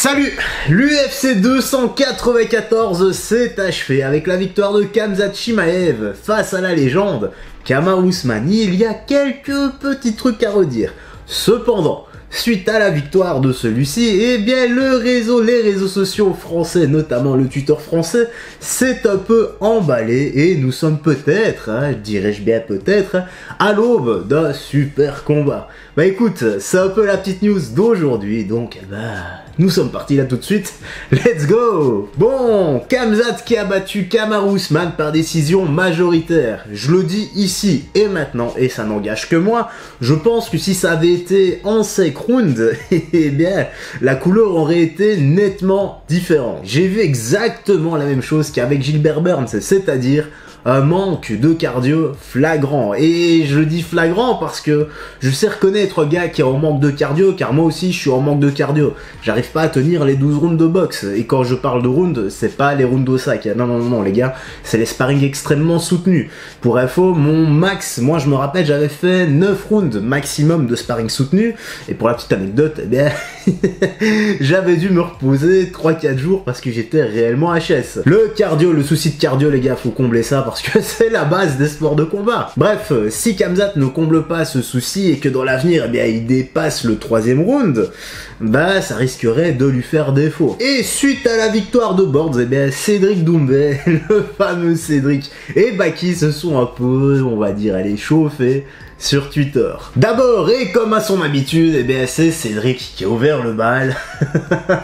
Salut! L'UFC 294 s'est achevé avec la victoire de Khamzat Chimaev face à la légende Kamaru Usman. Il y a quelques petits trucs à redire. Cependant, suite à la victoire de celui-ci, eh bien les réseaux sociaux français, notamment le Twitter français, s'est un peu emballé et nous sommes peut-être, dirais-je bien peut-être, à l'aube d'un super combat. Bah écoute, c'est un peu la petite news d'aujourd'hui, donc nous sommes partis là tout de suite. Let's go! Bon, Khamzat qui a battu Kamaru Usman par décision majoritaire. Je le dis ici et maintenant, et ça n'engage que moi. Je pense que si ça avait été en 5 rounds, eh bien, la couleur aurait été nettement différente. J'ai vu exactement la même chose qu'avec Gilbert Burns, c'est-à-dire un manque de cardio flagrant. Et je dis flagrant parce que je sais reconnaître un gars qui est en manque de cardio, car moi aussi je suis en manque de cardio. J'arrive pas à tenir les 12 rounds de boxe. Et quand je parle de rounds, c'est pas les rounds au sac. Non, les gars, c'est les sparring extrêmement soutenus. Pour info, mon max, moi je me rappelle, j'avais fait 9 rounds maximum de sparring soutenu. Et pour la petite anecdote, eh bien, j'avais dû me reposer 3-4 jours parce que j'étais réellement HS. Le cardio, le souci de cardio, les gars, faut combler ça parce que c'est la base des sports de combat. Bref, si Khamzat ne comble pas ce souci et que dans l'avenir, eh bien, il dépasse le 3e round, bah, ça risquerait de lui faire défaut. Et suite à la victoire de Bordes, eh bien, Cédric Doumbé, le fameux Cédric, et Baki se sont un peu, on va dire, allez, chauffés sur Twitter. D'abord, et comme à son habitude, eh bien, c'est Cédric qui a ouvert le bal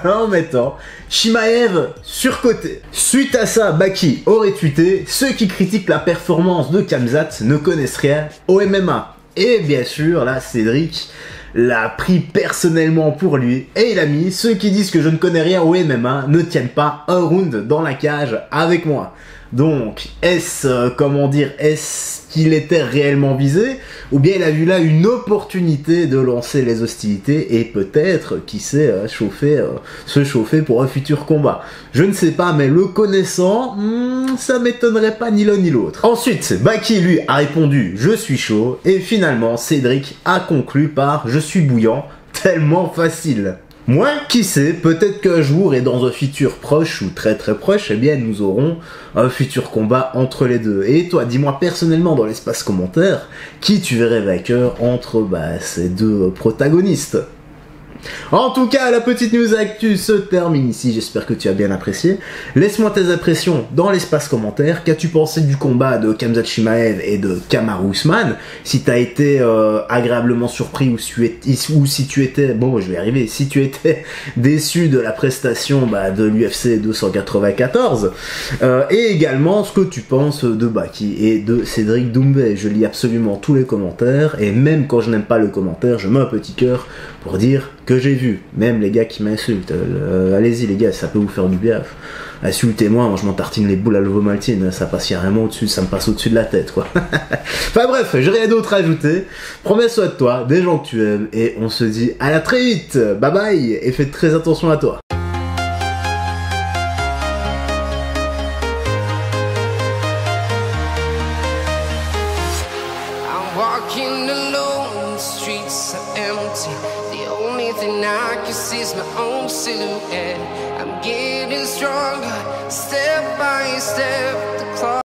en mettant Chimaev surcoté. Suite à ça, Baki aurait tweeté: ceux qui critiquent la performance de Khamzat ne connaissent rien au MMA. Et bien sûr, là, Cédric l'a pris personnellement pour lui et il a mis: ceux qui disent que je ne connais rien au MMA ne tiennent pas un round dans la cage avec moi. Donc, est-ce qu'il était réellement visé, ou bien il a vu là une opportunité de lancer les hostilités et peut-être, qui sait, se chauffer pour un futur combat. Je ne sais pas, mais le connaissant, ça m'étonnerait pas ni l'un ni l'autre. Ensuite, Baki lui a répondu: je suis chaud, et finalement Cédric a conclu par: je suis bouillant, tellement facile. Moi, qui sait, peut-être qu'un jour et dans un futur proche ou très très proche, eh bien nous aurons un futur combat entre les deux. Et toi, dis-moi personnellement dans l'espace commentaire, qui tu verrais vainqueur entre ces deux protagonistes. En tout cas, la petite news actu se termine ici, j'espère que tu as bien apprécié. Laisse-moi tes impressions dans l'espace commentaire. Qu'as-tu pensé du combat de Khamzat Chimaev et de Kamaru Usman? Si t'as été agréablement surpris ou si tu étais, bon je vais y arriver, si tu étais déçu de la prestation de l'UFC 294, et également ce que tu penses de Baki et de Cédric Doumbé. Je lis absolument tous les commentaires, et même quand je n'aime pas le commentaire, je mets un petit cœur pour dire que j'ai vu, même les gars qui m'insultent, allez-y les gars, ça peut vous faire du bien, insultez-moi, moi je m'en tartine les boules à l'ovomaltine, ça passe carrément au-dessus, ça me passe au-dessus de la tête quoi. Enfin bref, j'ai rien d'autre à ajouter, promets soin de toi, des gens que tu aimes, et on se dit à la très vite, bye bye, et faites très attention à toi. I can see my own silhouette. I'm getting stronger, step by step.